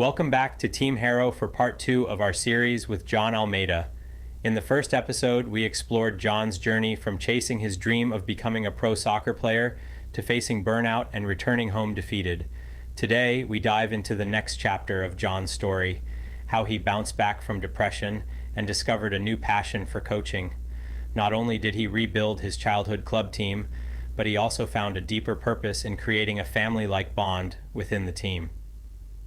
Welcome back to Team Harrow for part 2 of our series with Jon Almeida. In the first episode, we explored Jon's journey from chasing his dream of becoming a pro soccer player to facing burnout and returning home defeated. Today, we dive into the next chapter of Jon's story, how he bounced back from depression and discovered a new passion for coaching. Not only did he rebuild his childhood club team, but he also found a deeper purpose in creating a family-like bond within the team.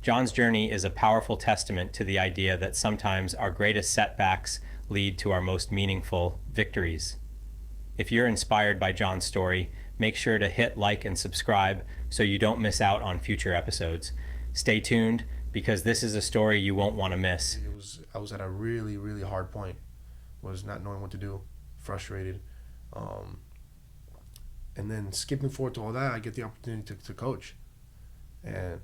Jon's journey is a powerful testament to the idea that sometimes our greatest setbacks lead to our most meaningful victories. If you're inspired by Jon's story, make sure to hit like and subscribe so you don't miss out on future episodes. Stay tuned because this is a story you won't want to miss. I was at a really, really hard point. Was not knowing what to do, frustrated. And then skipping forward to all that, I get the opportunity to coach. And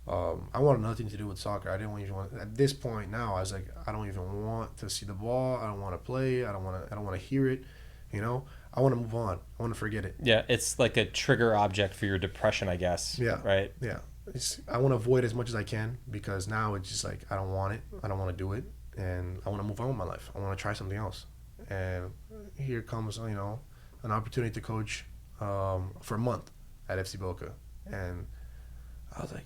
I wanted nothing to do with soccer. I didn't even want. At this point now, I was like, I don't even want to see the ball. I don't want to play. I don't want to hear it. You know, I want to move on. I want to forget it. Yeah, it's like a trigger object for your depression, I guess. Yeah. Right. Yeah. I want to avoid as much as I can because now it's just like I don't want it. I don't want to do it, and I want to move on with my life. I want to try something else. And here comes an opportunity to coach for a month at FC Boca, and I was like,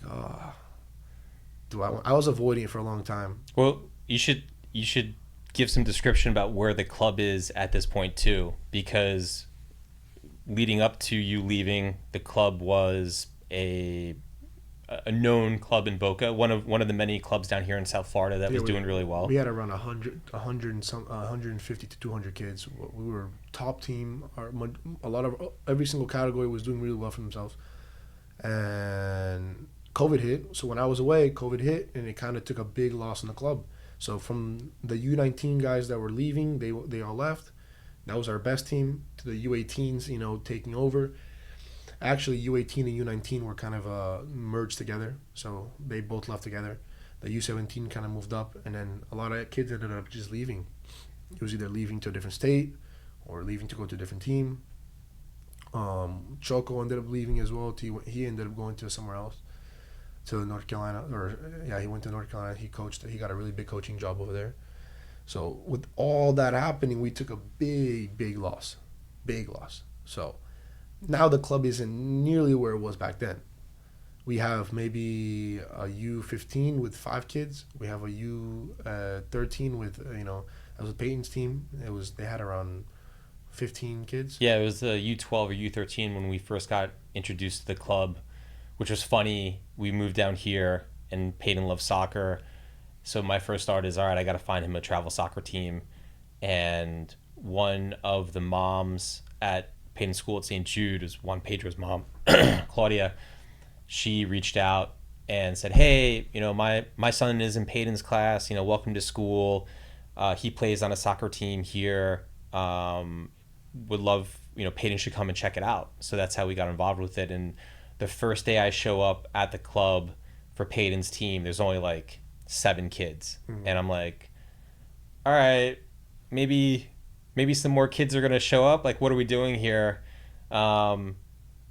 I was avoiding it for a long time. Well, you should give some description about where the club is at this point too, because leading up to you leaving, the club was a known club in Boca, one of the many clubs down here in South Florida that was doing really well. We had around 150 to 200 kids. We were top team. Every single category was doing really well for themselves. And COVID hit. So when I was away, COVID hit, and it kind of took a big loss in the club. So from the U19 guys that were leaving, they all left. That was our best team. To the U18s, taking over. Actually, U18 and U19 were kind of merged together. So they both left together. The U17 kind of moved up, and then a lot of kids ended up just leaving. It was either leaving to a different state or leaving to go to a different team. Choco ended up leaving as well. He ended up going to somewhere else, to North Carolina. He went to North Carolina. He coached. He got a really big coaching job over there. So with all that happening, we took a big loss. So now the club isn't nearly where it was back then. We have maybe a U15 with 5 kids. We have a U13 with that was Peyton's team. They had around 15 kids. Yeah, it was the U12 or U13 when we first got introduced to the club, which was funny. We moved down here and Peyton loved soccer. So my first thought is, all right, I got to find him a travel soccer team. And one of the moms at Peyton's school at St. Jude is Juan Pedro's mom, Claudia. She reached out and said, hey, my son is in Peyton's class, welcome to school. He plays on a soccer team here. Would love, Peyton should come and check it out. So that's how we got involved with it. And the first day I show up at the club for Peyton's team, there's only like 7 kids. Mm-hmm. And I'm like, all right, maybe some more kids are going to show up. Like, what are we doing here? And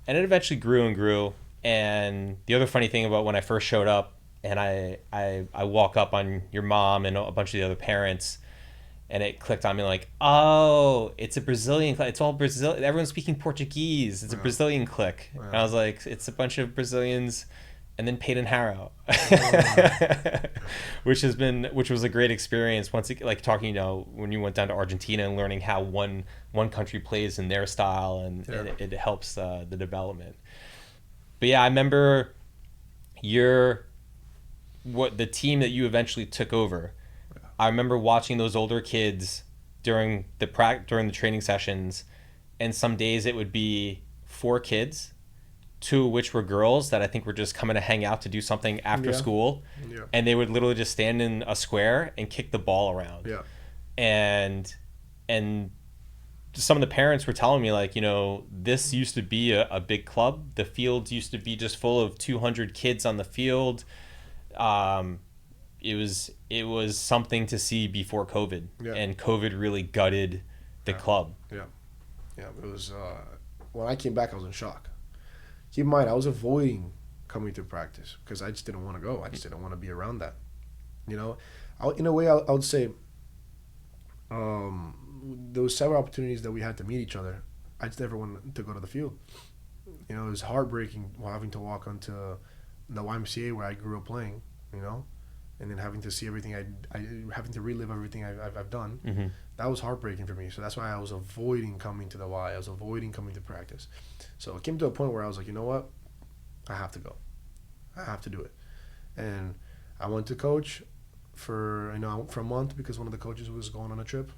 it eventually grew and grew. And the other funny thing about when I first showed up and I walk up on your mom and a bunch of the other parents, and it clicked on me like, oh, it's a Brazilian. It's all Brazil. Everyone's speaking Portuguese. It's a Brazilian clique. And I was like, it's a bunch of Brazilians, and then Peyton Harrow, which was a great experience. Once like talking, when you went down to Argentina and learning how one country plays in their style, and it helps the development. But yeah, I remember the team that you eventually took over. I remember watching those older kids during the training sessions, and some days it would be 4 kids, 2 of which were girls that I think were just coming to hang out to do something after school, and they would literally just stand in a square and kick the ball around. Yeah, and some of the parents were telling me like, this used to be a big club. The fields used to be just full of 200 kids on the field. It was something to see before COVID, and COVID really gutted the club. Yeah. It was when I came back, I was in shock. Keep in mind, I was avoiding coming to practice because I just didn't want to go. I just didn't want to be around that. You know, in a way, I would say there was several opportunities that we had to meet each other. I just never wanted to go to the field. You know, it was heartbreaking having to walk onto the YMCA where I grew up playing, you know, and then having to see everything having to relive everything I've done. Mm-hmm. That was heartbreaking for me. So that's why I was avoiding coming to the Y. I was avoiding coming to practice. So it came to a point where I was like, you know what? I have to go. I have to do it. And I went to coach for a month because one of the coaches was going on a trip.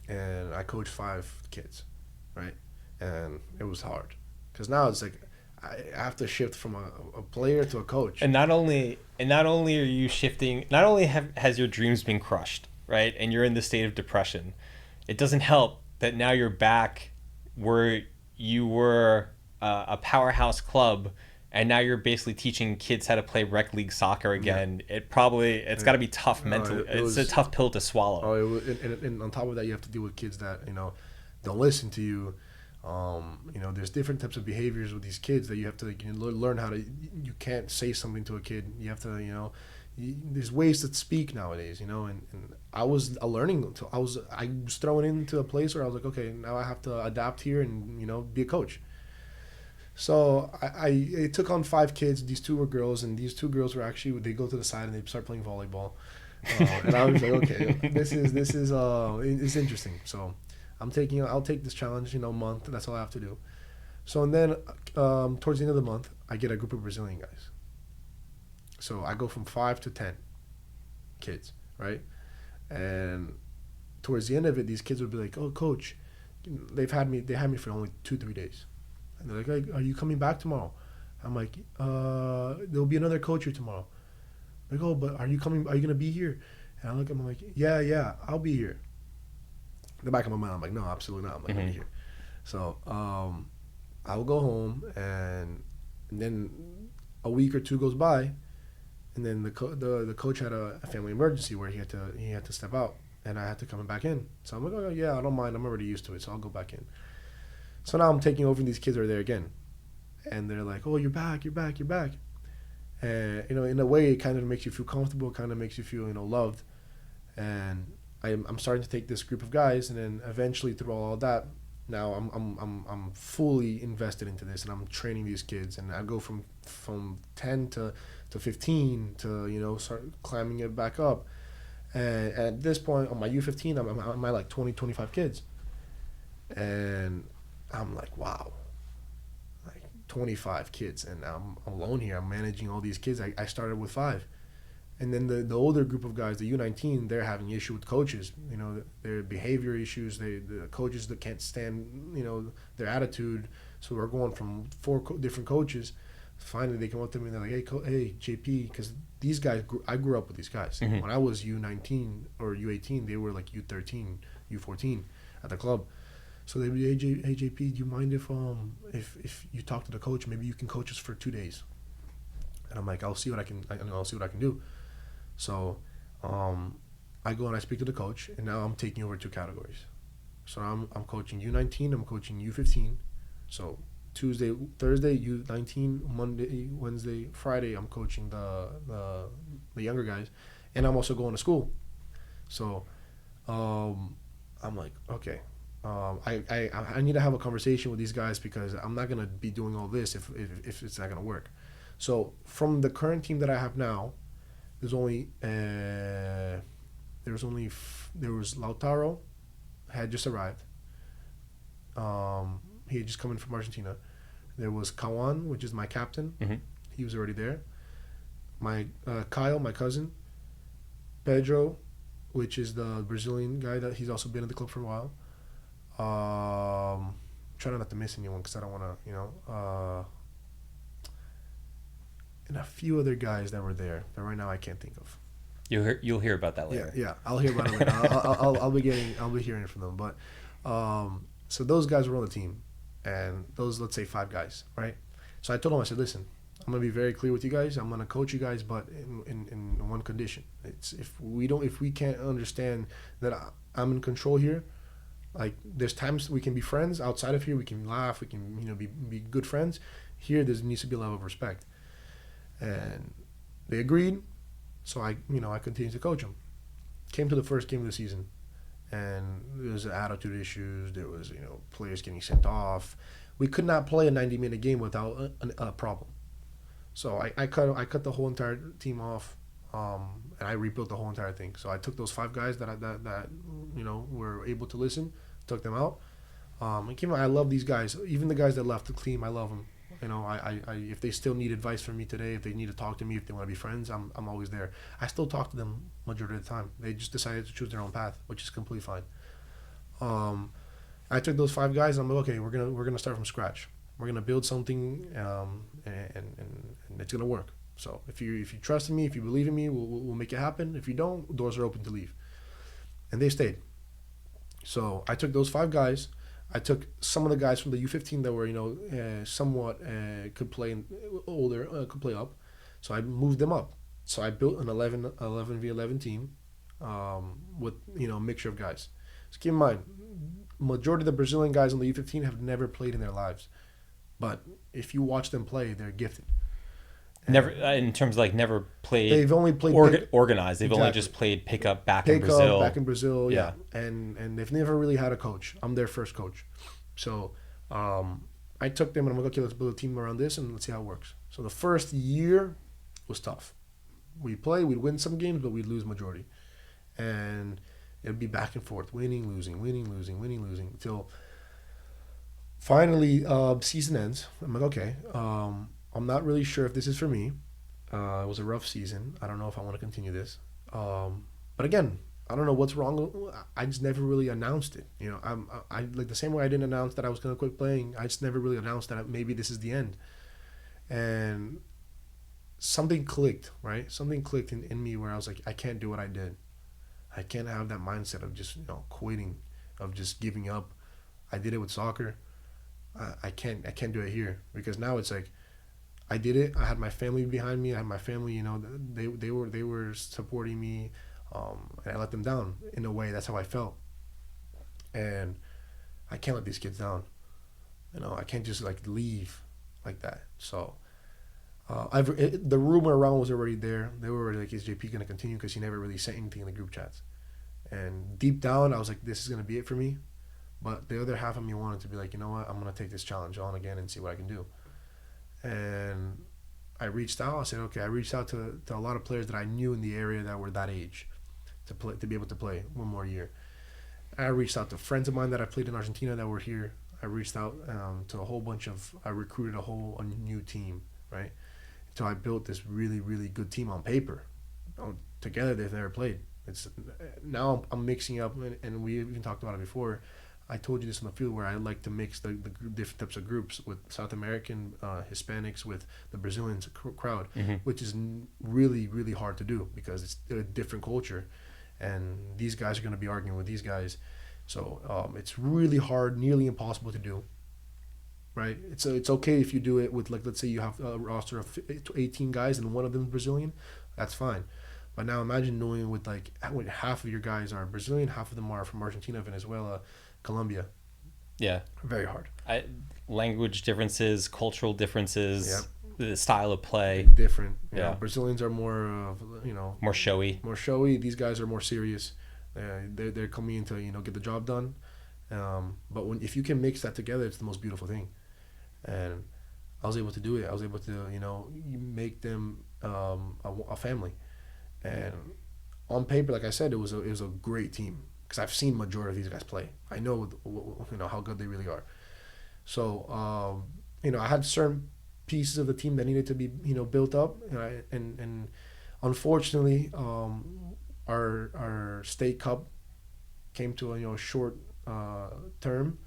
And I coached 5 kids, right? And it was hard. Because now it's like I have to shift from a player to a coach. And not only are you shifting, not only has your dreams been crushed, right? And you're in the state of depression. It doesn't help that now you're back where you were a powerhouse club, and now you're basically teaching kids how to play rec league soccer again. Yeah. It's got to be tough mentally. It's a tough pill to swallow. Oh, and on top of that, you have to deal with kids that don't listen to you. There's different types of behaviors with these kids that you have to learn how to. You can't say something to a kid. You have to, there's ways to speak nowadays, and I was learning. I was thrown into a place where I was like, okay, now I have to adapt here and be a coach. So I took on 5 kids. These 2 were girls, and these 2 girls were actually, they go to the side and they start playing volleyball. And I was like, okay, this is it's interesting. So I'll take this challenge, month. That's all I have to do. So, and then towards the end of the month, I get a group of Brazilian guys. So I go from 5 to 10 kids, right? And towards the end of it, these kids would be like, "Oh, coach, they had me for only 2-3 days." And they're like, "Are you coming back tomorrow?" I'm like, "There'll be another coach here tomorrow." Like, "Oh, but are you coming? Are you gonna be here?" And I look at them, I'm like, "Yeah, I'll be here." In the back of my mind, I'm like, "No, absolutely not. I'm not gonna be here." So I will go home, and then a week or 2 goes by, and then the coach had a family emergency where he had to step out, and I had to come back in. So I'm like, "Oh yeah, I don't mind. I'm already used to it, so I'll go back in." So now I'm taking over, and these kids are there again, and they're like, "Oh, you're back. And in a way, it kind of makes you feel comfortable, kind of makes you feel loved, and I'm starting to take this group of guys, and then eventually through all that, now I'm fully invested into this, and I'm training these kids, and I go from 10 to 15 to start climbing it back up, and at this point on my U15, I'm at like 20-25 kids, and I'm like, wow, like 25 kids, and I'm alone here. I'm managing all these kids. I started with 5. And then the older group of guys, the U19, they're having issue with coaches. Their behavior issues. The coaches that can't stand, their attitude. So we're going from 4 different coaches. Finally, they come up to me and they're like, hey, JP, because these guys, I grew up with these guys. Mm-hmm. When I was U19 or U18, they were like U13, U14 at the club. So they'd be, hey JP, do you mind if you talk to the coach, maybe you can coach us for 2 days? And I'm like, I'll see what I can do. So I go and I speak to the coach, and now I'm taking over 2 categories. So I'm coaching U19, I'm coaching U15. So Tuesday, Thursday, U19, Monday, Wednesday, Friday, I'm coaching the younger guys, and I'm also going to school. So I'm like, okay. I need to have a conversation with these guys because I'm not gonna be doing all this if it's not gonna work. So from the current team that I have now, there was Lautaro, had just arrived. He had just come in from Argentina. There was Kawan, which is my captain. Mm-hmm. He was already there. My Kyle, my cousin. Pedro, which is the Brazilian guy that he's also been in the club for a while. Trying not to miss anyone because I don't want to, and a few other guys that were there that right now I can't think of. You'll hear about that later. Yeah, I'll hear about it later. I'll be hearing from them. But so those guys were on the team, and those, let's say 5 guys, right? So I told them, I said, listen, I'm gonna be very clear with you guys. I'm gonna coach you guys, but in one condition. It's if we can't understand that I'm in control here. Like, there's times we can be friends outside of here. We can laugh. We can be good friends. Here, there needs to be a level of respect. And they agreed. So I continued to coach them. Came to the first game of the season, and there was attitude issues. There was, players getting sent off. We could not play a 90-minute game without a problem. So I cut the whole entire team off, and I rebuilt the whole entire thing. So I took those 5 guys that were able to listen, took them out. And keep in mind, I love these guys. Even the guys that left the team, I love them. If they still need advice from me today, if they need to talk to me, if they want to be friends, I'm always there. I still talk to them majority of the time. They just decided to choose their own path, which is completely fine. I took those 5 guys. And I'm like, okay, we're gonna start from scratch. We're gonna build something, and it's gonna work. So if you trust in me, if you believe in me, we'll make it happen. If you don't, doors are open to leave. And they stayed. So I took those 5 guys. I took some of the guys from the U15 that were, somewhat could play older, could play up. So I moved them up. So I built an 11v11 team with, a mixture of guys. So keep in mind, majority of the Brazilian guys on the U15 have never played in their lives. But if you watch them play, they're gifted. Never, in terms of never played. They've only played organized. They've only just played pickup back in Brazil. Back in Brazil, yeah. And they've never really had a coach. I'm their first coach, so I took them and I'm like, okay, let's build a team around this and let's see how it works. So the first year was tough. We'd win some games, but we'd lose majority, and it'd be back and forth, winning, losing, until finally season ends. I'm like, okay. I'm not really sure if this is for me. It was a rough season. I don't know if I want to continue this. But again, I don't know what's wrong. I just never really announced it. I like the same way I didn't announce that I was going to quit playing. I just never really announced that maybe this is the end. And something clicked, right? Something clicked in me where I was like, I can't do what I did. I can't have that mindset of just quitting, of just giving up. I did it with soccer. I can't do it here, because now it's like, I did it. I had my family behind me. I had my family, they were supporting me, and I let them down in a way. That's how I felt, and I can't let these kids down. I can't just leave like that. So, the rumor around was already there. They were already like, is JP gonna continue? Because he never really said anything in the group chats, and deep down I was like, this is gonna be it for me. But the other half of me wanted to be like, you know what? I'm gonna take this challenge on again and see what I can do. And I reached out. I said, okay. I reached out to a lot of players that I knew in the area that were that age to be able to play one more year. I reached out to friends of mine that I played in Argentina that were here. I reached out to a whole bunch of. I recruited a new team, right? So I built this really, really good team on paper. Together, they've never played. Now I'm mixing up, and we even talked about it before. I told you this in the field where I like to mix the different types of groups with South American Hispanics with the Brazilian crowd, which is really, really hard to do because it's a different culture, and these guys are going to be arguing with these guys. So it's really hard, nearly impossible to do. Right? It's okay if you do it with, let's say you have a roster of 18 guys and one of them is Brazilian, that's fine. But now imagine knowing with half of your guys are Brazilian, half of them are from Argentina, Venezuela, Colombia. Yeah. Very hard. Language differences, cultural differences, yep. The style of play. Different. Yeah. Brazilians are more, more showy. More showy. These guys are more serious. They're coming in to, get the job done. But if you can mix that together, it's the most beautiful thing. And I was able to do it. I was able to, make them a family. And on paper, like I said, it was a great team. Because I've seen majority of these guys play. I know, how good they really are. So, I had certain pieces of the team that needed to be, built up. And unfortunately, our state cup came to a short term.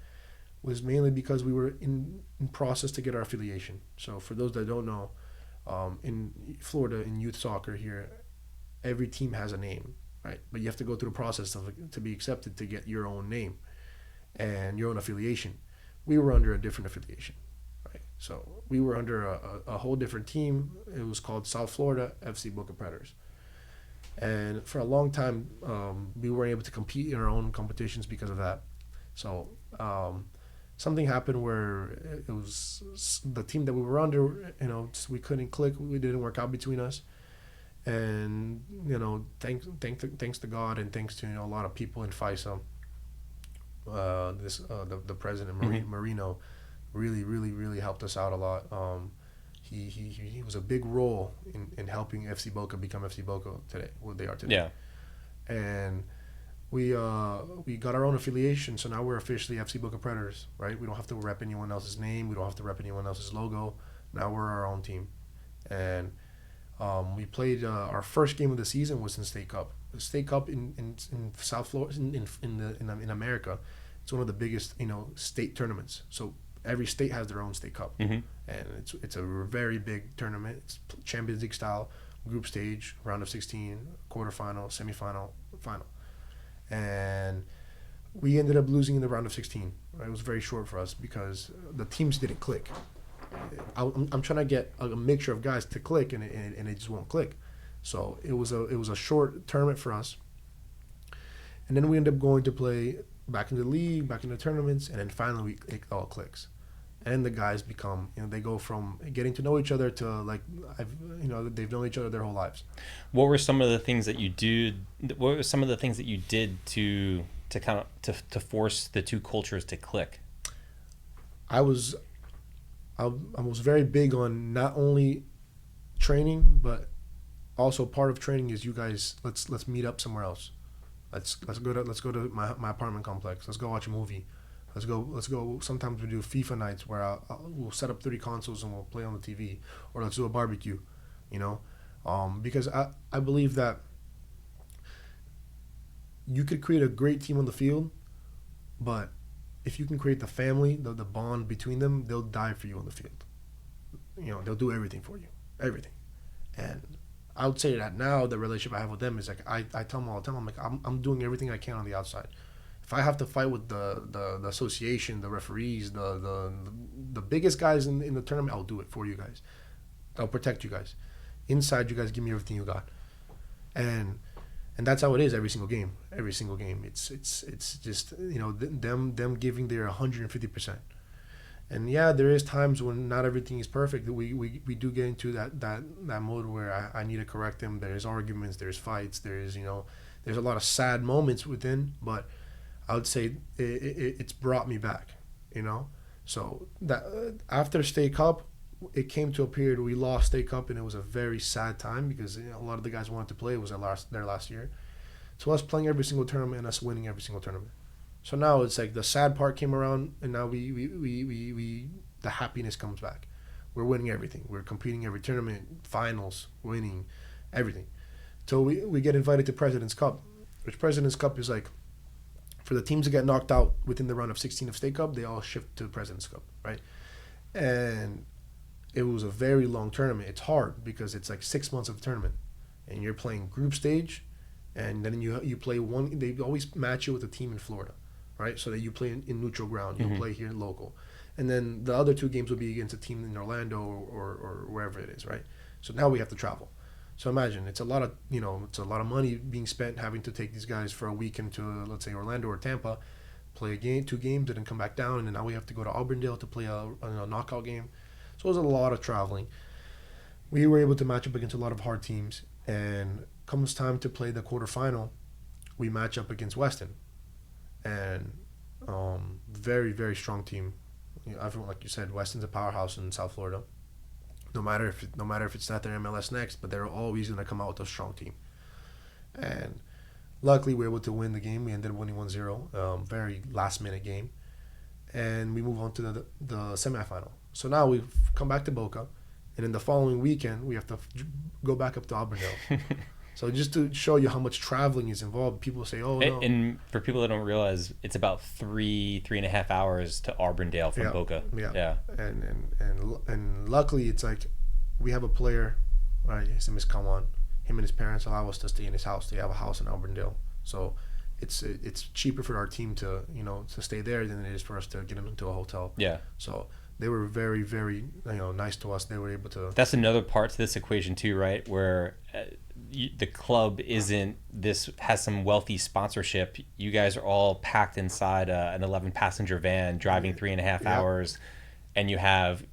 Was mainly because we were in process to get our affiliation. So for those that don't know, in Florida, in youth soccer here, every team has a name. Right, but you have to go through the process to be accepted to get your own name and your own affiliation. We were under a different affiliation, right? So we were under a whole different team. It was called South Florida FC Boca Predators. And for a long time, we weren't able to compete in our own competitions because of that. So something happened where it was the team that we were under. You know, we couldn't click. We didn't work out between us. And you know, thanks to God and thanks to, you know, a lot of people in FISA, the president Marino really helped us out a lot. He was a big role in helping FC Boca become FC Boca today, what they are today. Yeah. And we got our own affiliation, so now we're officially FC Boca Predators, right? We don't have to rep anyone else's name. We don't have to rep anyone else's logo. Now we're our own team. And we played our first game of the season was in State Cup. The State Cup in South Florida, in America, it's one of the biggest, you know, state tournaments. So every state has their own State Cup, and it's a very big tournament. It's Champions League style, group stage, round of 16, quarterfinal, semifinal, final, and we ended up losing in the round of 16. Right? It was very short for us because the teams didn't click. I'm trying to get a mixture of guys to click, and it just won't click. So it was a short tournament for us, and then we ended up going to play back in the league, back in the tournaments, and then finally it all clicks, and the guys become, you know, they go from getting to know each other to like they've known each other their whole lives. What were some of the things that you did? What were some of the things that you did to kind of to force the two cultures to click? I was very big on not only training, but also part of training is, you guys, let's meet up somewhere else. Let's go to my apartment complex. Let's go watch a movie. Let's go. Sometimes we do FIFA nights where we'll set up 30 consoles and we'll play on the TV, or let's do a barbecue, you know, because I believe that you could create a great team on the field, but if you can create the family, the bond between them, they'll die for you on the field. You know, they'll do everything for you, everything. And I would say that now the relationship I have with them is like, I tell them all the time, I'm like, I'm doing everything I can on the outside. If I have to fight with the association, the referees, the biggest guys in the tournament, I'll do it for you guys. I'll protect you guys. Inside, you guys give me everything you got. And that's how it is every single game. Every single game, it's just, you know, them giving their 150%. And yeah, there is times when not everything is perfect. We do get into that mode where I need to correct them. There's arguments, there's fights, there's a lot of sad moments within. But I would say it's brought me back, you know. So that after State Cup, it came to a period we lost State Cup, and it was a very sad time because, you know, a lot of the guys wanted to play. It was their last year. So us playing every single tournament and us winning every single tournament. So now it's like the sad part came around, and now we the happiness comes back. We're winning everything. We're competing every tournament, finals, winning everything. So we get invited to President's Cup, which President's Cup is like, for the teams that get knocked out within the round of 16 of State Cup, they all shift to President's Cup, right? And it was a very long tournament. It's hard because it's like 6 months of a tournament, and you're playing group stage, and then you play one. They always match you with a team in Florida, right? So that you play in neutral ground. You'll play here local, and then the other two games will be against a team in Orlando or wherever it is, right? So now we have to travel. So imagine it's a lot of money being spent having to take these guys for a weekend to, let's say, Orlando or Tampa, play two games, and then come back down, and then now we have to go to Auburndale to play a knockout game. So it was a lot of traveling. We were able to match up against a lot of hard teams, and comes time to play the quarterfinal, we match up against Weston, and very, very strong team. You know, everyone, like you said, Weston's a powerhouse in South Florida. No matter if it's not their MLS next, but they're always going to come out with a strong team. And luckily, we were able to win the game. We ended up winning 1-0, very last-minute game. And we move on to the semifinal. So now we've come back to Boca, and in the following weekend, we have to go back up to Auburndale. So just to show you how much traveling is involved, people say, "Oh no." And for people that don't realize, it's about 3.5 hours to Auburndale from Boca. Yeah. And luckily, it's like we have a player, right? His name is Kawan. Him and his parents allow us to stay in his house. They have a house in Auburndale, so it's cheaper for our team to stay there than it is for us to get into a hotel. Yeah. So they were very, very, nice to us. They were able to. That's another part to this equation too, right? Where the club has some wealthy sponsorship. You guys are all packed inside an 11-passenger van, driving 3.5 hours, and you have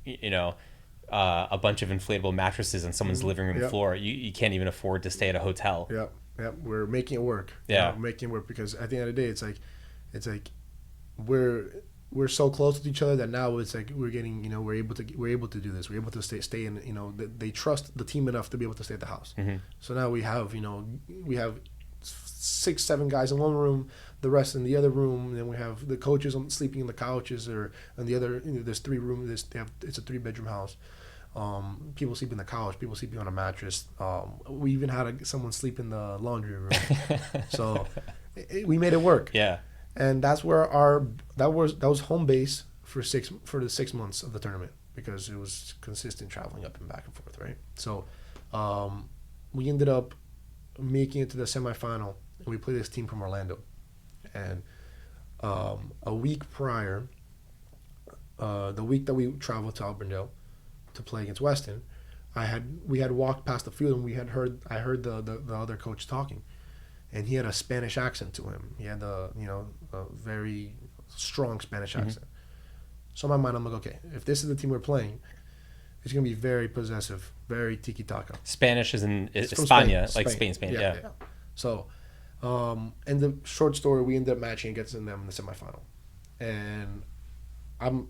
a bunch of inflatable mattresses on someone's living room floor. You can't even afford to stay at a hotel. Yep. We're making it work. Yeah, we're making it work because at the end of the day, it's like we're so close with each other that now it's like we're getting, we're able to do this. We're able to stay in, they trust the team enough to be able to stay at the house. Mm-hmm. So now we have 6-7 guys in one room, the rest in the other room. And then we have the coaches sleeping in the couches, or in the other. There's 3 rooms. It's a 3-bedroom house. People sleep in the couch. People sleeping on a mattress. We even had someone sleep in the laundry room. So we made it work. Yeah. And that's where that was home base for the 6 months of the tournament, because it was consistent traveling up and back and forth, right? So we ended up making it to the semifinal, and we played this team from Orlando. And a week prior, the week that we traveled to Auburndale to play against Weston, we had walked past the field, and I heard the other coach talking. And he had a Spanish accent to him. He had a very strong Spanish accent. So in my mind, I'm like, okay, if this is the team we're playing, it's going to be very possessive, very tiki-taka. Spanish is in From España, Spain. like Spain. Yeah. So, in the short story, we ended up matching against them in the semifinal. And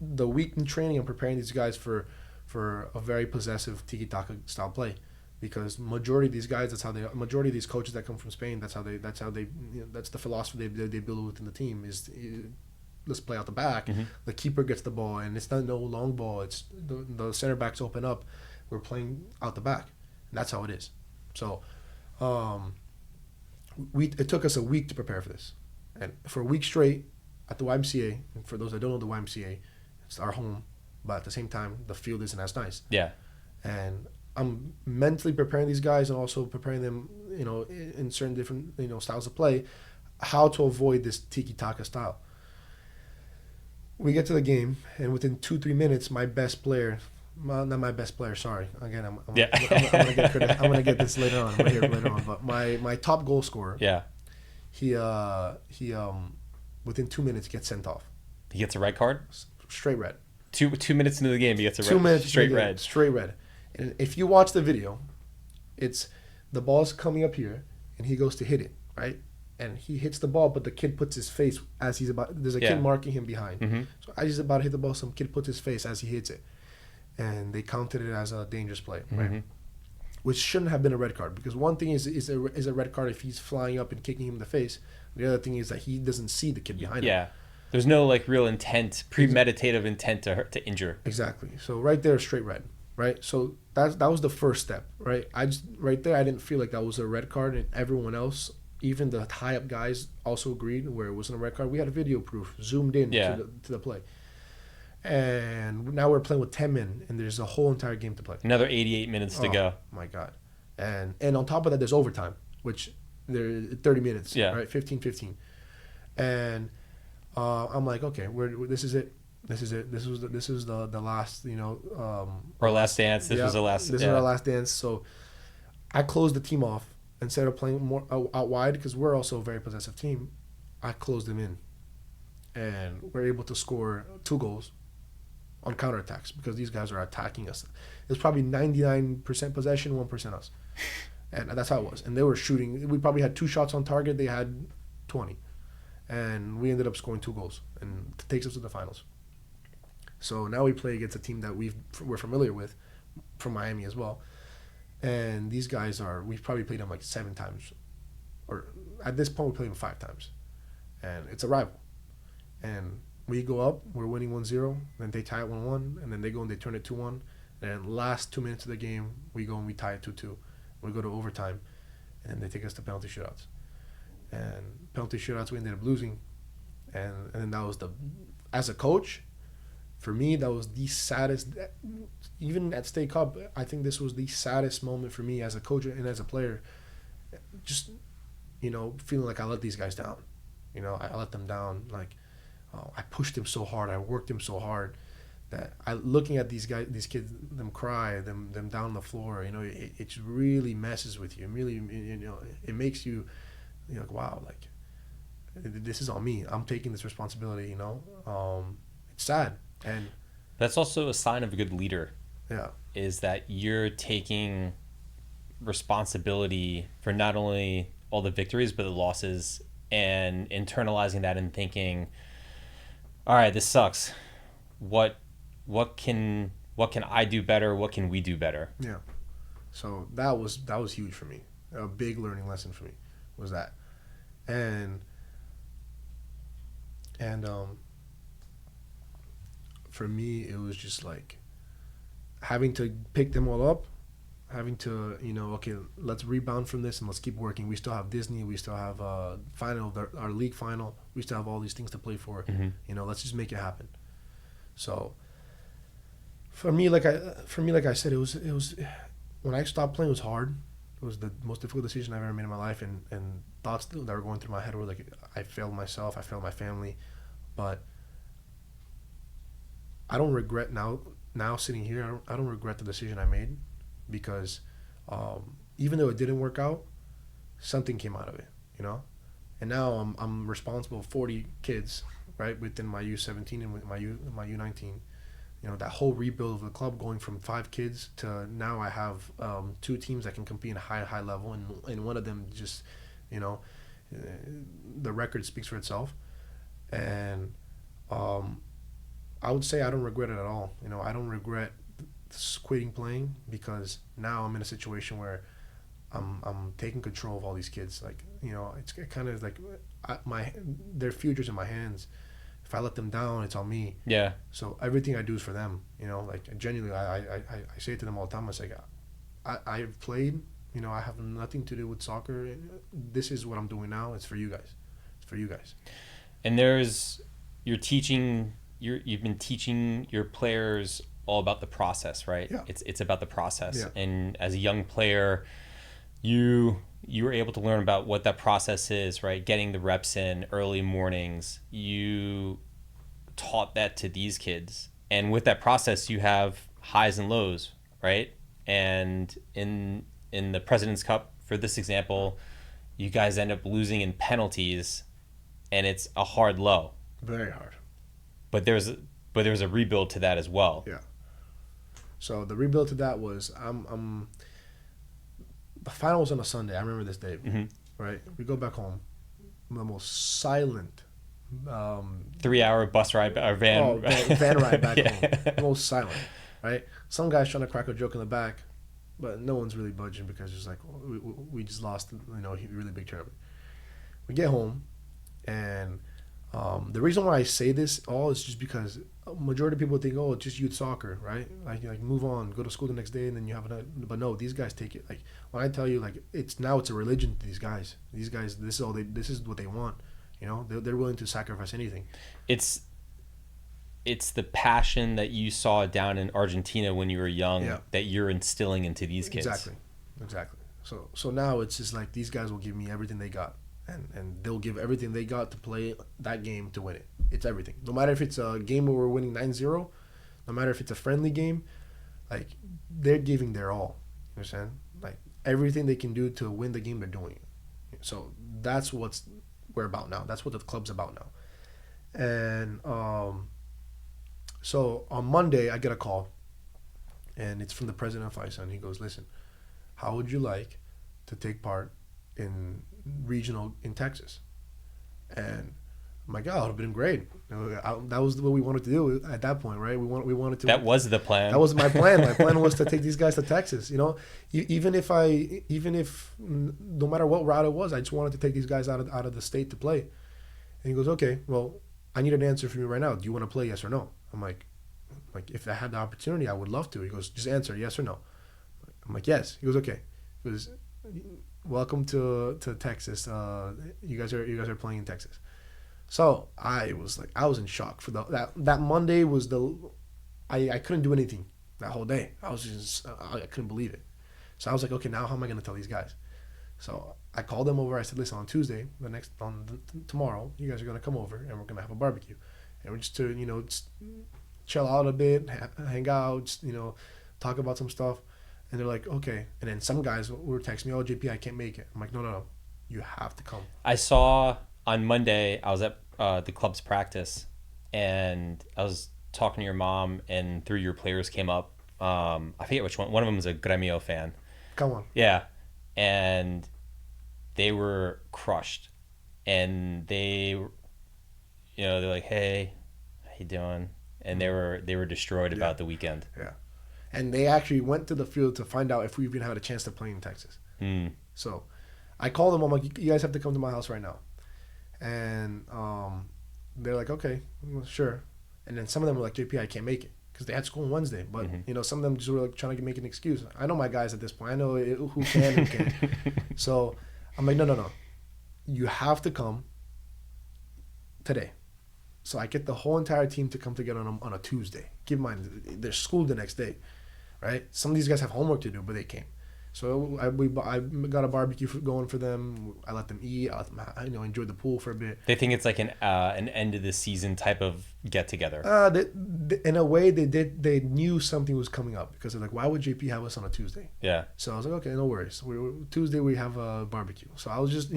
the week in training, I'm preparing these guys for a very possessive tiki-taka style play. Because majority of these guys, majority of these coaches that come from Spain, that's the philosophy they build within the team is, let's play out the back. Mm-hmm. The keeper gets the ball, and it's not no long ball. It's the center backs open up. We're playing out the back, and that's how it is. So, it took us a week to prepare for this, and for a week straight at the YMCA. And for those that don't know the YMCA, it's our home, but at the same time, the field isn't as nice. Yeah, and I'm mentally preparing these guys and also preparing them, in certain different, styles of play, how to avoid this tiki-taka style. We get to the game, and within 2-3 minutes, my best player, not my best player, sorry. Again, I'm gonna get this later on. I'm gonna hear it later on. But my top goal scorer, he within 2 minutes gets sent off. He gets a red card? Straight red. 2 minutes into the game, he gets a red. 2 minutes straight red. Straight red. And if you watch the video, it's the ball's coming up here, and he goes to hit it, right? And he hits the ball, but the kid puts his face as he's about. There's a kid marking him behind. Mm-hmm. So as he's about to hit the ball, some kid puts his face as he hits it, and they counted it as a dangerous play, right? Mm-hmm. Which shouldn't have been a red card, because one thing is a red card if he's flying up and kicking him in the face. The other thing is that he doesn't see the kid behind him. Yeah, there's no real intent, premeditative intent to injure. Exactly. So right there, straight red. Right, so that was the first step, right? I didn't feel like that was a red card, and everyone else, even the high up guys, also agreed where it wasn't a red card. We had a video proof zoomed in to the play, and now we're playing with 10 men, and there's a whole entire game to play. Another 88 minutes to go. My God, and on top of that, there's overtime, which there 30 minutes, right? 15, and I'm like, okay, this is it. This is it. This was the last, our last dance. This was the last. This is our last dance. So I closed the team off instead of playing more out wide, because we're also a very possessive team. I closed them in, and we're able to score 2 goals on counterattacks, because these guys are attacking us. It's probably 99% possession, 1% us, and that's how it was. And they were shooting. We probably had 2 shots on target. They had 20, and we ended up scoring 2 goals, and it takes us to the finals. So now we play against a team that we're familiar with from Miami as well. And these guys we've probably played them 7 times. Or at this point, we played them 5 times. And it's a rival. And we go up, we're winning 1-0, then they tie it 1-1, and then they go and they turn it 2-1. And then last 2 minutes of the game, we go and we tie it 2-2. We go to overtime, and then they take us to penalty shootouts. And penalty shootouts, we ended up losing. And then that was as a coach, for me, that was the saddest. Even at State Cup, I think this was the saddest moment for me as a coach and as a player. Just, feeling like I let these guys down. I let them down. I pushed them so hard. I worked them so hard that I looking at these kids, them cry, them down on the floor. It really messes with you. It really, it makes you, like, wow, like this is on me. I'm taking this responsibility. It's sad, and That's also a sign of a good leader. yeah, Is that you're taking responsibility for not only all the victories but the losses, and internalizing that and thinking, all right, this sucks. What can I do better? What can we do better? yeah. So that was huge for me. A big learning lesson for me was that, and for me it was just like having to pick them all up, having to okay, let's rebound from this and let's keep working. We still have Disney, we still have our league final, we still have all these things to play for. Let's just make it happen. So for me, like I said, it was when I stopped playing, it was hard. It was the most difficult decision I've ever made in my life, and thoughts that were going through my head were like, I failed myself, I failed my family, but I don't regret now sitting here. I don't regret the decision I made, because even though it didn't work out, something came out of it, And now I'm responsible for 40 kids, right, within my U17 and my U19. That whole rebuild of the club, going from 5 kids to now I have 2 teams that can compete in a high level, and one of them just, the record speaks for itself, and I would say I don't regret it at all. I don't regret quitting playing, because now I'm in a situation where I'm taking control of all these kids. Like, it's kind of like their future's in my hands. If I let them down, it's on me. Yeah. So everything I do is for them. Like genuinely, I say it to them all the time. I say, I've played. I have nothing to do with soccer. This is what I'm doing now. It's for you guys. It's for you guys. And you've been teaching your players all about the process, right? Yeah. It's about the process. Yeah. And as a young player, you were able to learn about what that process is, right? Getting the reps in, early mornings. You taught that to these kids. And with that process, you have highs and lows, right? And in the President's Cup, for this example, you guys end up losing in penalties, and it's a hard low. Very hard. But there's a rebuild to that as well. Yeah. So the rebuild to that was the final was on a Sunday. I remember this day. Mm-hmm. Right. We go back home. The most silent. 3-hour bus ride or van. Van ride back Yeah. home. Most silent. Right. Some guy's trying to crack a joke in the back, but no one's really budging, because it's like we just lost a really big tournament. We get home, and the reason why I say this all is just because a majority of people think, oh, it's just youth soccer, right? Like move on, go to school the next day, and then you have another. But no, these guys take it. Like, when I tell you, like, it's a religion to these guys. These guys, this is what they want. They're willing to sacrifice anything. It's the passion that you saw down in Argentina when you were young, that you're instilling into these kids. Exactly. So now it's just like, these guys will give me everything they got. And they'll give everything they got to play that game to win it. It's everything. No matter if it's a game where we're winning 9-0, no matter if it's a friendly game, like, they're giving their all. You understand? Like, everything they can do to win the game, they're doing it. So that's what we're about now. That's what the club's about now. And so on Monday, I get a call, and it's from the president of FISA, and he goes, listen, how would you like to take part in regional in Texas? And I'm like, oh, it would have been great. That was what we wanted to do at that point, right? We wanted to. That was the plan. That was my plan. My plan was to take these guys to Texas. Even if no matter what route it was, I just wanted to take these guys out of the state to play. And he goes, okay, well, I need an answer from you right now. Do you want to play, yes or no? I'm like, if I had the opportunity, I would love to. He goes, just answer yes or no. I'm like, yes. He goes, okay. He goes, welcome to Texas. You guys are playing in Texas. So I was in shock for that Monday was I couldn't do anything that whole day. I couldn't believe it. So I was like, okay, now how am I going to tell these guys? So I called them over. I said, listen, on Tuesday, tomorrow, you guys are going to come over and we're going to have a barbecue, and we're just to chill out a bit, hang out, just, talk about some stuff. And they're like, okay. And then some guys were texting me, oh, JP, I can't make it. I'm like, no. You have to come. I saw on Monday, I was at the club's practice, and I was talking to your mom, and 3 of your players came up. I forget which one. One of them was a Gremio fan. Come on. Yeah. And they were crushed. And they're like, hey, how you doing? And they were destroyed about the weekend. Yeah. And they actually went to the field to find out if we even had a chance to play in Texas. So I called them. I'm like, you guys have to come to my house right now. And they're like, okay, well, sure. And then some of them were like, JP, I can't make it because they had school on Wednesday. But, some of them just were like trying to make an excuse. I know my guys at this point. I know who can and can't. So I'm like, no. You have to come today. So I get the whole entire team to come together on a Tuesday. Keep in mind, there's school the next day, right? Some of these guys have homework to do, but they came. So I got a barbecue going for them. I let them eat. I let them, enjoy the pool for a bit. They think it's like an end of the season type of get together. In a way, they did. They knew something was coming up because they're like, why would JP have us on a Tuesday? Yeah. So I was like, okay, no worries. Tuesday we have a barbecue. So I was just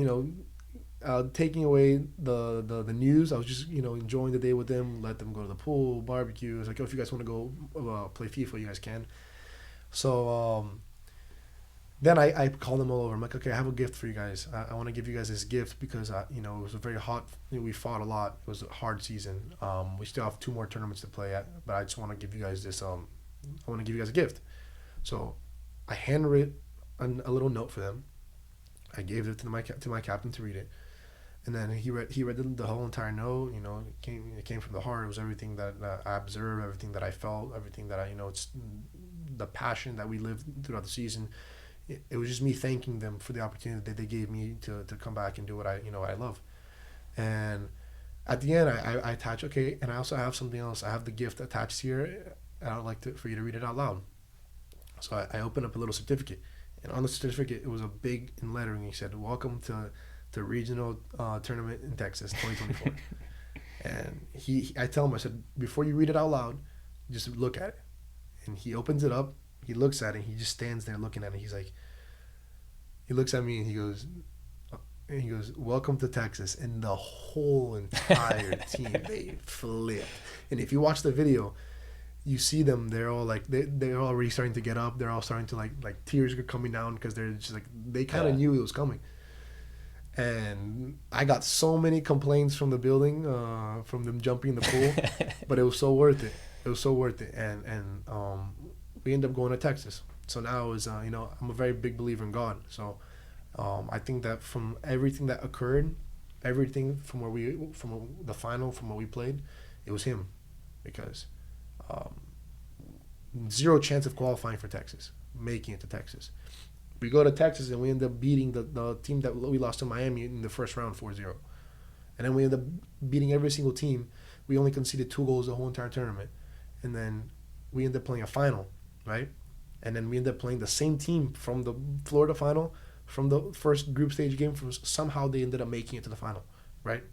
taking away the news. I was just enjoying the day with them. Let them go to the pool, barbecue. It's like, oh, if you guys want to go play FIFA, you guys can. So. Then I called them all over. I'm like, okay, I have a gift for you guys. I want to give you guys this gift because, it was a very hot, we fought a lot. It was a hard season. We still have 2 more tournaments to play at, but I just want to give you guys this, I want to give you guys a gift. So I handwrote a little note for them. I gave it to my captain to read it. And then he read the whole entire note. It came from the heart. It was everything that I observed, everything that I felt, everything that it's the passion that we lived throughout the season. It was just me thanking them for the opportunity that they gave me to come back and do what I love. And at the end, I attach, okay, and I also have something else. I have the gift attached here, and I would like for you to read it out loud. So I opened up a little certificate, and on the certificate, it was a big in lettering. He said, welcome to the regional tournament in Texas, 2024. And I tell him, I said, before you read it out loud, just look at it. And he opens it up. He looks at it. He just stands there looking at it. He's like, he looks at me and he goes, welcome to Texas. And the whole entire team, they flipped. And if you watch the video, you see them. They're all like, they're already starting to get up. They're all starting to like tears are coming down because they're just like, they kind of knew it was coming. And I got so many complaints from the building, from them jumping in the pool, but it was so worth it. It was so worth it. And we ended up going to Texas. So now is I'm a very big believer in God. So I think that from everything that occurred, everything from the final, from what we played, it was Him, because 0 chance of qualifying for Texas, making it to Texas. We go to Texas and we end up beating the team that we lost to Miami in the first round 4-0. And then we end up beating every single team. We only conceded 2 goals the whole entire tournament. And then we end up playing a final, right? And then we end up playing the same team from the Florida final, from the first group stage game. Somehow they ended up making it to the final, right?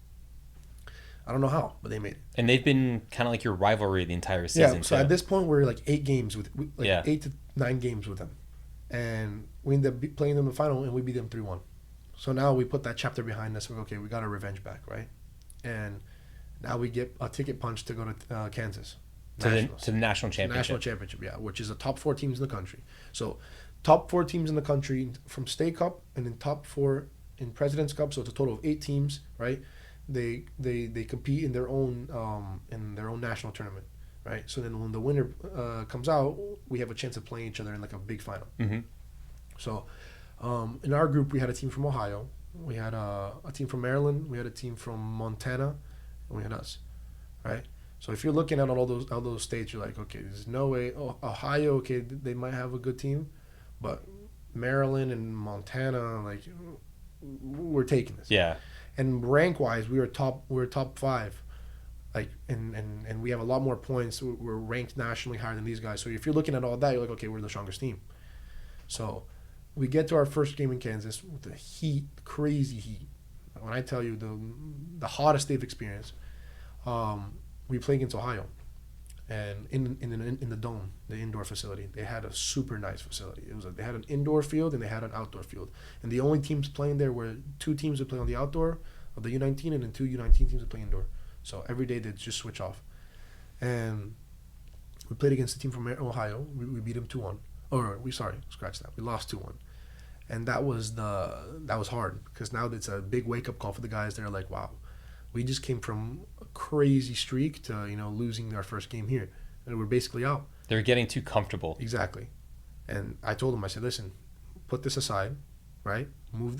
I don't know how, but they made it. And they've been kind of like your rivalry the entire season. Yeah, so too. at this point we're like 8 games 8 to 9 games with them. And we end up playing them in the final, and we beat them 3-1. So now we put that chapter behind us. We're okay, we got our revenge back, right? And now we get a ticket punch to go to Kansas. To the national championship. National championship, yeah, which is the top 4 teams in the country. So top 4 teams in the country from State Cup, and then top 4 in President's Cup. So it's a total of 8 teams, right? They compete in their own national tournament. Right, so then when the winner comes out, we have a chance of playing each other in like a big final. Mm-hmm. So, in our group, we had a team from Ohio, we had a team from Maryland, we had a team from Montana, and we had us. Right. So if you're looking at all those states, you're like, okay, there's no way. Oh, Ohio, okay, they might have a good team, but Maryland and Montana, like, we're taking this. Yeah. And rank wise, we were top 5. Like and we have a lot more points. We're ranked nationally higher than these guys. So if you're looking at all that, you're like, okay, we're the strongest team. So we get to our first game in Kansas with the heat, crazy heat. When I tell you the hottest they've experienced, we play against Ohio, and in the dome, the indoor facility, they had a super nice facility. They had an indoor field and they had an outdoor field, and the only teams playing there were two teams that play on the outdoor of the U19, and then two U19 teams that play indoor. So every day they'd just switch off, and we played against a team from Ohio. We beat them 2-1. Scratch that. We lost 2-1, and that was hard because now it's a big wake up call for the guys. They're like, wow, we just came from a crazy streak to losing our first game here, and we're basically out. They're getting too comfortable. Exactly, and I told them, I said, listen, put this aside, right?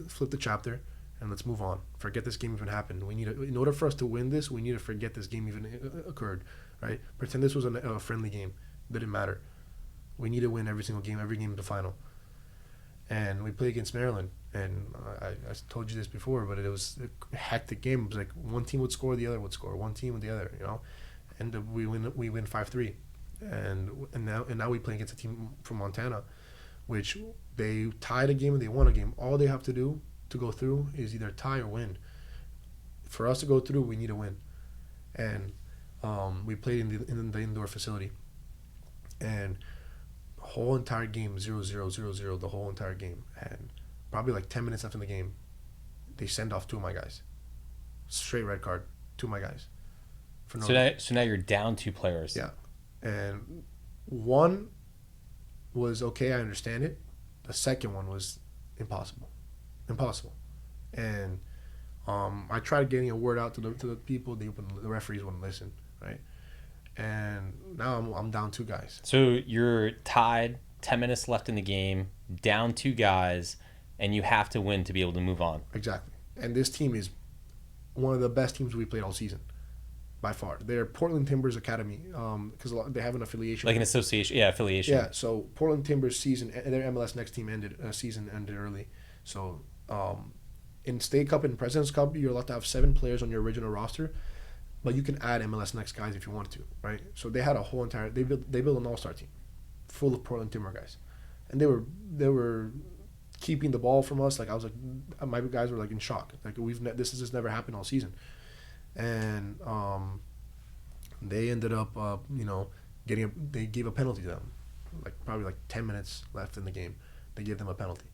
Flip the chapter, and let's move on. Forget this game even happened. In order for us to win this, we need to forget this game even occurred, right? Pretend this was a friendly game. Didn't matter. We need to win every single game, every game in the final. And we played against Maryland, and I told you this before, but it was a hectic game. It was like one team would score, the other would score. One team with the other, and we win 5-3, and now we play against a team from Montana, which they tied a game and they won a game. All they have to do to go through is either tie or win. For us to go through, we need to win, and we played in the indoor facility, and whole entire game 0-0, 0-0, the whole entire game, and probably like 10 minutes left in the game, they send off two of my guys, straight red card, two of my guys. So now you're down two players. Yeah, and one was okay, I understand it. The second one was impossible, and I tried getting a word out to the people. The referees wouldn't listen, right? And now I'm down two guys. So you're tied, 10 minutes left in the game, down two guys, and you have to win to be able to move on. Exactly. And this team is one of the best teams we played all season, by far. They're Portland Timbers Academy, because they have an affiliation. Like an association, affiliation. Yeah, so Portland Timbers season, their MLS Next team season ended early. So in State Cup and President's Cup, you're allowed to have 7 players on your original roster, but you can add MLS Next guys if you want to, right? So they had a whole entire they built an all-star team, full of Portland Timber guys, and they were keeping the ball from us. Like I was like, my guys were like in shock. Like this has just never happened all season, and they ended up they gave a penalty to them, like probably like 10 minutes left in the game. They gave them a penalty,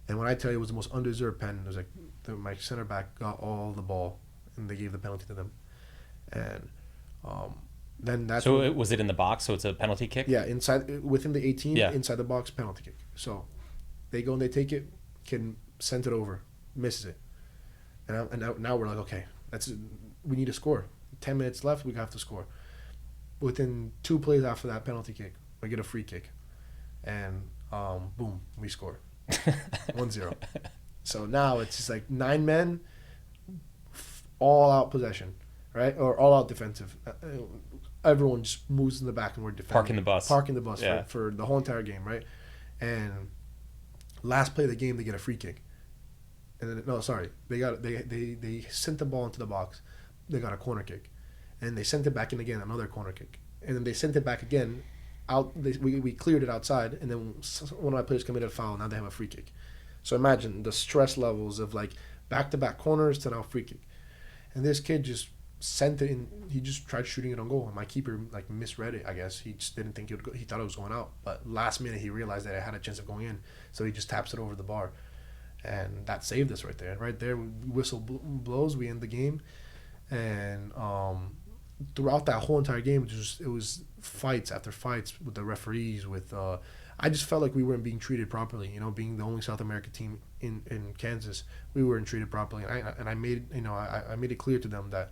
and when I tell you it was the most undeserved pen, it was like my center back got all the ball, and they gave the penalty to them. And then that's was it in the box? So it's a penalty kick? Yeah, within the 18, yeah. Inside the box, penalty kick. So they go and they take it, kid sends it over, misses it, and now we're like, okay, we need to score. 10 minutes left, we have to score. Within 2 plays after that penalty kick, we get a free kick, and boom, we score 1-0. So now it's just like 9 men, all out possession, right? Or all out defensive. Everyone just moves in the back and we're defending. Parking the bus yeah. for the whole entire game, right? And last play of the game, they get a free kick. And then they sent the ball into the box. They got a corner kick, and they sent it back in again, another corner kick, and then they sent it back again. We cleared it outside, and then one of my players committed a foul. Now they have a free kick. So imagine the stress levels of like back-to-back corners to now free kick. And this kid just sent it in. He just tried shooting it on goal. And my keeper like misread it, I guess. He just didn't think it would go. He thought it was going out. But last minute he realized that it had a chance of going in. So he just taps it over the bar. And that saved us right there. Right there, whistle blows. We end the game. And throughout that whole entire game, it was fights after fights with the referees. I just felt like we weren't being treated properly. Being the only South American team in Kansas, we weren't treated properly. And I made it clear to them that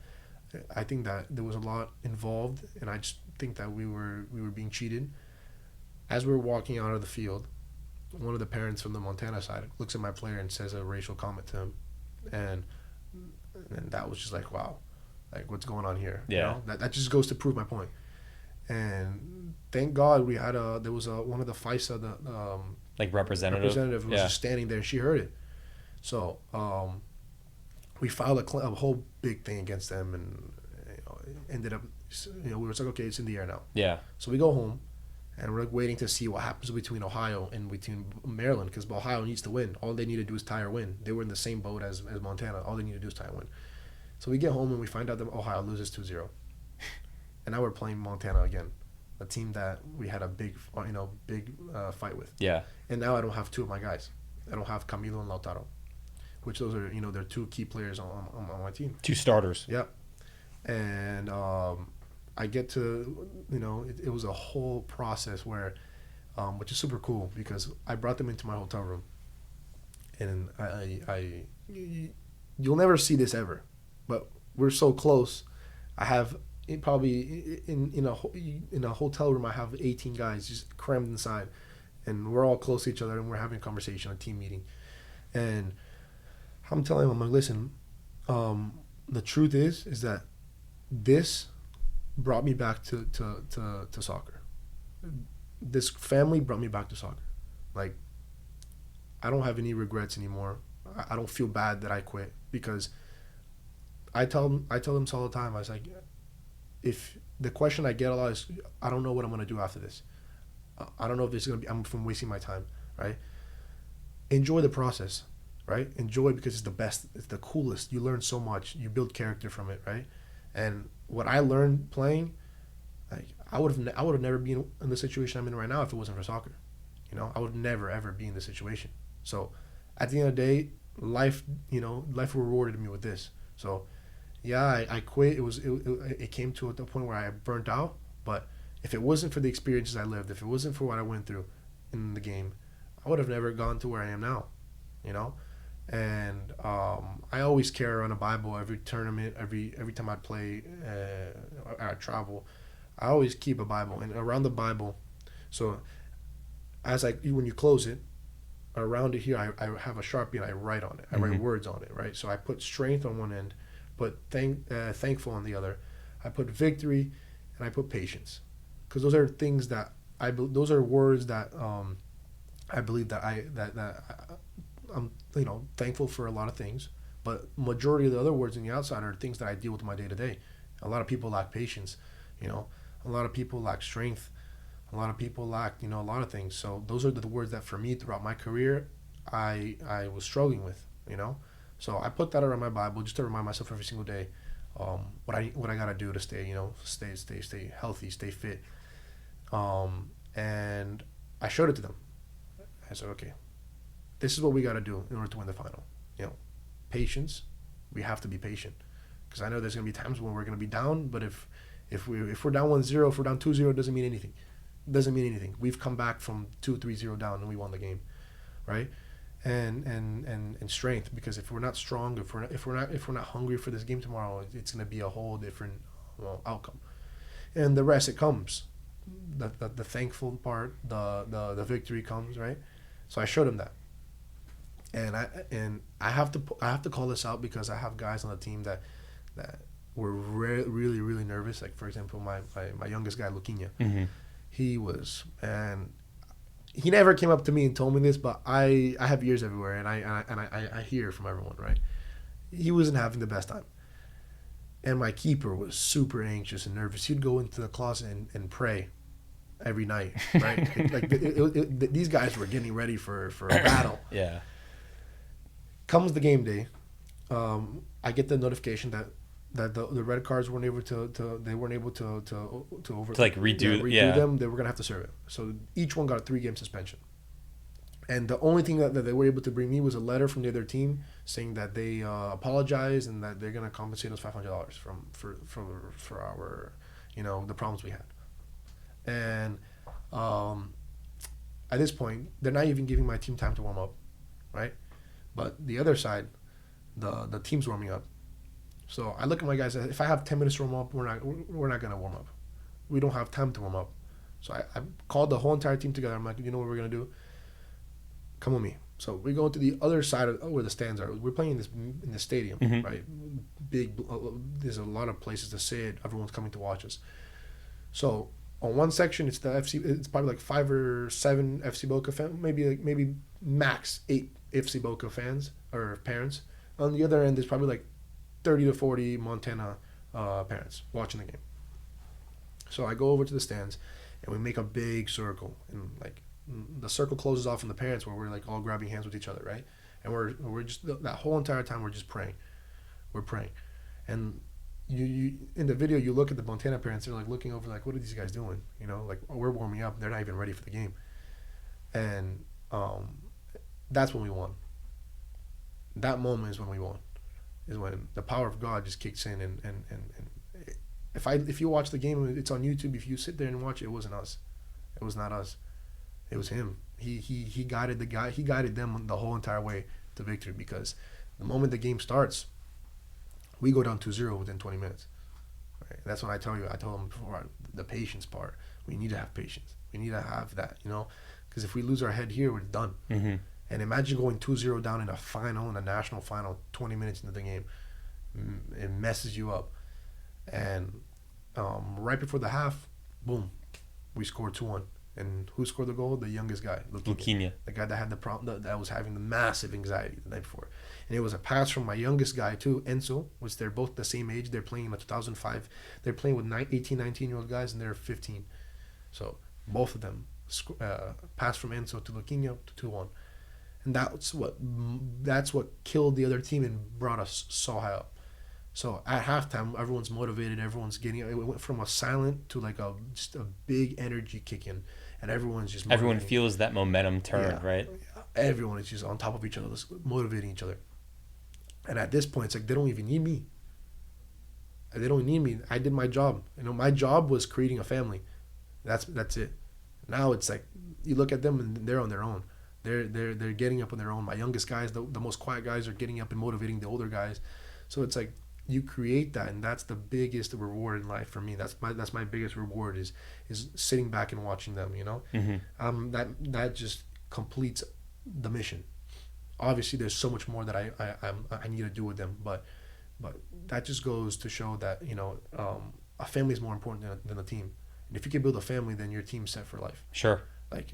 I think that there was a lot involved, and I just think that we were being cheated. As we were walking out of the field, one of the parents from the Montana side looks at my player and says a racial comment to him, and that was just like, wow, like what's going on here? Yeah. That just goes to prove my point. And thank God we had there was one of the FISA representative who was just standing there, and she heard it. So we filed a whole big thing against them, and it ended up we were like, okay, it's in the air now. Yeah. So we go home, and we're like waiting to see what happens between Ohio and between Maryland, because Ohio needs to win. All they need to do is tie or win. They were in the same boat as Montana. All they need to do is tie and win. So we get home and we find out that Ohio loses 2-0. and now we're playing Montana again, a team that we had a big fight with. Yeah. And now I don't have two of my guys. I don't have Camilo and Lautaro, which those are they're two key players on my team. Two starters. Yeah, and I get to it was a whole process where, which is super cool because I brought them into my hotel room, and you'll never see this ever, but we're so close. I have probably in a hotel room I have 18 guys just crammed inside, and we're all close to each other and we're having a conversation, a team meeting, and I'm telling them, I'm like, listen, the truth is that this brought me back to soccer. This family brought me back to soccer. Like, I don't have any regrets anymore. I don't feel bad that I quit because I tell them this all the time. I was like, if the question I get a lot is, I don't know what I'm gonna do after this. I don't know if this is gonna be. I'm from wasting my time, right? Enjoy the process, right? Enjoy because it's the best. It's the coolest. You learn so much. You build character from it, right? And what I learned playing, like I would have never been in the situation I'm in right now if it wasn't for soccer. I would never ever be in this situation. So, at the end of the day, life rewarded me with this. So, yeah, I quit. It came to a point where I burnt out. But if it wasn't for the experiences I lived, if it wasn't for what I went through in the game, I would have never gone to where I am now. And I always carry around a Bible every tournament, every time I play, I travel. I always keep a Bible, and around the Bible, so when you close it, around it here, I have a Sharpie and I write on it. I write words on it, right? So I put strength on one end, put thankful on the other. I put victory, and I put patience, because those are things that those are words that I believe that I'm thankful for a lot of things, but majority of the other words in the outside are things that I deal with in my day to day. A lot of people lack patience, a lot of people lack strength, a lot of people lack a lot of things. So those are the words that for me throughout my career I was struggling with. So I put that around my Bible just to remind myself every single day what I gotta do to stay stay healthy, stay fit. And I showed it to them. I said, okay, this is what we got to do in order to win the final. Patience. We have to be patient, because I know there's going to be times when we're going to be down. But if we're down 1-0, if we're down 2-0, it doesn't mean anything. It doesn't mean anything. We've come back from 2-3-0 down and we won the game, right? And strength, because if we're not strong, if we're not hungry for this game tomorrow, it's going to be a whole different outcome. And the rest, it comes. The thankful part, the victory comes, right? So I showed him that. And I have to call this out, because I have guys on the team that were really, really nervous. Like, for example, my youngest guy, Luquinha, he was, and he never came up to me and told me this, but I have ears everywhere, and I hear from everyone, right? He wasn't having the best time, and my keeper was super anxious and nervous. He'd go into the closet and pray every night, right? These guys were getting ready for a battle. Yeah. Comes the game day, I get the notification that the red cards weren't able to redo them. They were gonna have to serve it. So each one got a 3-game suspension. And the only thing that they were able to bring me was a letter from the other team saying that they apologize and that they're gonna compensate us $500 for our the problems we had. And at this point, they're not even giving my team time to warm up, right? But the other side, the team's warming up. So I look at my guys. If I have 10 minutes to warm up, we're not gonna warm up. We don't have time to warm up. So I called the whole entire team together. I'm like, you know what we're gonna do? Come with me. So we go to the other side of where the stands are. We're playing in this stadium, right? Big. There's a lot of places to sit. Everyone's coming to watch us. So on one section, it's the FC. It's probably like 5 or 7 FC Boca fans, maybe max 8 FC Boca fans or parents. On the other end, there's probably like 30 to 40 Montana parents watching the game. So I go over to the stands, and we make a big circle, and like the circle closes off in the parents, where we're like all grabbing hands with each other, right? And we're just that whole entire time we're just praying. We're praying, and you in the video you look at the Montana parents. They're like looking over, like, what are these guys doing? You know, like, oh, we're warming up. They're not even ready for the game, and that's when we won. That moment is when we won. Is when the power of God just kicks in, and if you watch the game, it's on YouTube. If you sit there and watch it, it wasn't us. It was not us. It was him. He guided the guy. He guided them the whole entire way to victory, because the moment the game starts, we go down 2-0 within 20 minutes. Right? That's when I told them before, the patience part. We need to have patience. We need to have that, you know, because if we lose our head here, we're done. Mm-hmm. And imagine going 2-0 down in a national final, 20 minutes into the game. It messes you up. And right before the half, boom, we scored 2-1. And who scored the goal? The youngest guy, Luquinha. The guy that had the problem, that was having the massive anxiety the night before. And it was a pass from my youngest guy too, Enzo, which they're both the same age. They're playing in 2005. They're playing with 18, 19-year-old guys, and they're 15. So both of them pass from Enzo to Luquinha to 2-1. And that's what killed the other team and brought us so high up. So at halftime, everyone's motivated. Everyone's getting. It went from a silent to like just a big energy kick in, and everyone's just. Everyone feels that momentum turn, right? Everyone is just on top of each other, motivating each other. And at this point, it's like they don't even need me. They don't need me. I did my job. You know, my job was creating a family. That's it. Now it's like you look at them and they're on their own. They're getting up on their own. My youngest guys, the most quiet guys, are getting up and motivating the older guys. So it's like you create that, and that's the biggest reward in life for me. That's my biggest reward is sitting back and watching them. You know, mm-hmm. That just completes the mission. Obviously, there's so much more that I need to do with them, but that just goes to show that, you know, a family is more important than a team. And if you can build a family, then your team's set for life. Sure. Like,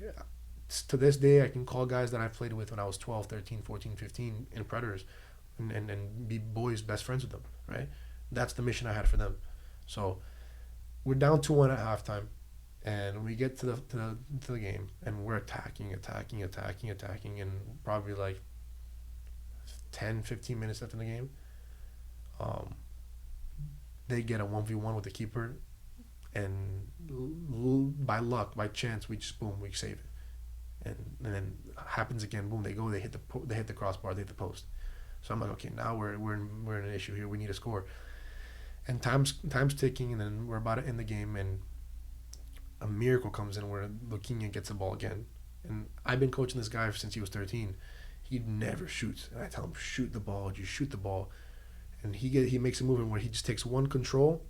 to this day, I can call guys that I played with when I was 12, 13, 14, 15 in Predators and be boys, best friends with them, right? That's the mission I had for them. So we're down 2-1 at halftime, and we get to the game, and we're attacking, and probably like 10, 15 minutes after the game, they get a 1v1 with the keeper, and by luck, by chance, we save it. And then happens again. Boom! They hit the crossbar. They hit the post. So I'm like, okay, now we're in an issue here. We need to score. And time's ticking, and then we're about to end the game, and a miracle comes in where Luquinha gets the ball again. And I've been coaching this guy since he was 13. He never shoots, and I tell him, shoot the ball. You shoot the ball, and he makes a movement where he just takes one control,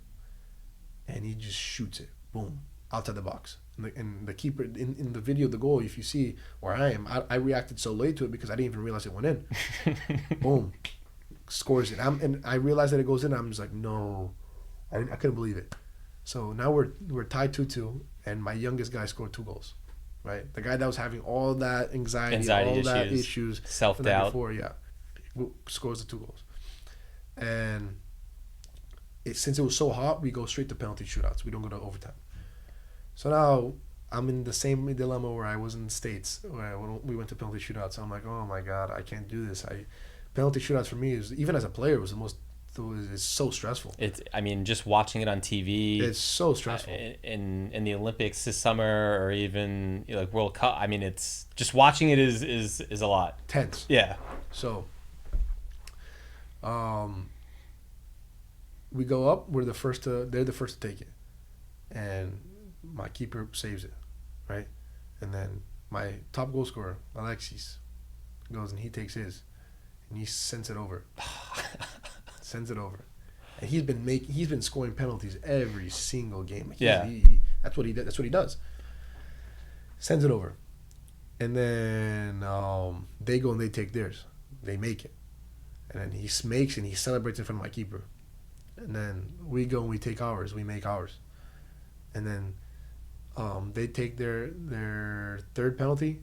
and he just shoots it. Boom, outside the box. And the keeper, in the video of the goal, if you see where I am, I reacted so late to it because I didn't even realize it went in. Boom. Scores it. And I realized that it goes in. I'm just like, no. I couldn't believe it. So now we're tied 2-2, and my youngest guy scored 2 goals. Right? The guy that was having all that anxiety all issues, that issues. Self-doubt. Before, scores the 2 goals. And since it was so hot, we go straight to penalty shootouts. We don't go to overtime. So now I'm in the same dilemma where I was in the States, where we went to penalty shootouts. So I'm like, oh my God, I can't do this. Penalty shootouts for me is, even as a player, was it's so stressful. Just watching it on TV. It's so stressful. In the Olympics this summer, or even like World Cup. It's just watching it is a lot. Tense. Yeah. So, we go up. They're the first to take it, and my keeper saves it, right? And then my top goal scorer, Alexis, goes and he takes his, and he sends it over. And he's been scoring penalties every single game. That's what he does. Sends it over, and then they go and they take theirs. They make it, and then he makes and he celebrates in front of my keeper, and then we go and we take ours. We make ours, and then. They take their third penalty,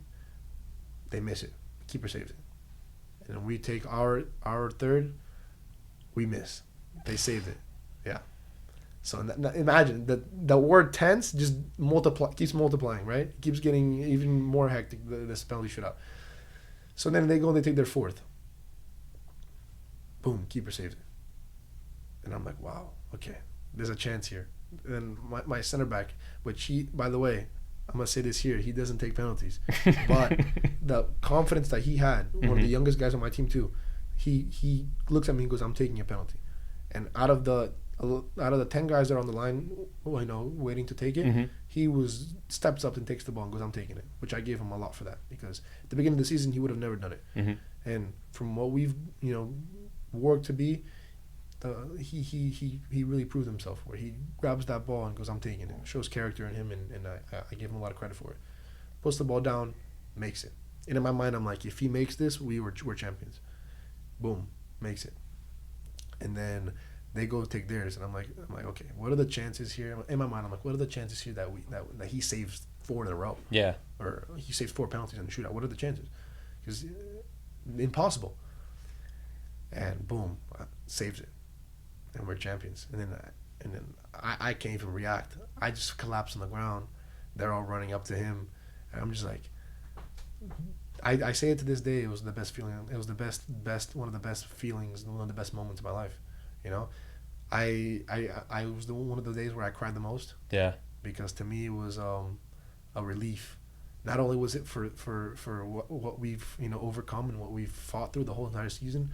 they miss it. The keeper saves it. And then we take our third, we miss. They saved it. Yeah. So imagine the word tense just keeps multiplying, right? It keeps getting even more hectic, this penalty shootout. So then they go and they take their fourth. Boom, keeper saves it. And I'm like, wow, okay, there's a chance here. And my center back, which he, by the way, I'm gonna say this here, he doesn't take penalties, but the confidence that he had, one of the youngest guys on my team too, he looks at me and goes, I'm taking a penalty. And out of the 10 guys that are on the line, waiting to take it, he steps up and takes the ball and goes, I'm taking it, which I gave him a lot for that, because at the beginning of the season he would have never done it. And from what we've worked to be, he really proved himself, where he grabs that ball and goes, I'm taking it. Shows character in him, and I give him a lot of credit for it. Puts the ball down, makes it. And in my mind, I'm like, if he makes this, we're champions. Boom, makes it. And then they go take theirs, and I'm like, okay, what are the chances here? In my mind, I'm like, what are the chances here that he saves 4 in a row? Yeah. Or he saves 4 penalties in the shootout. What are the chances? Because impossible. And boom, saves it, and we're champions. And then I can't even react. I just collapse on the ground. They're all running up to him, and I'm just like, I say it to this day. It was the best feeling. It was the best one of the best feelings, one of the best moments of my life. I was one of the days where I cried the most. Yeah. Because to me it was a relief. Not only was it for what we've overcome and what we've fought through the whole entire season,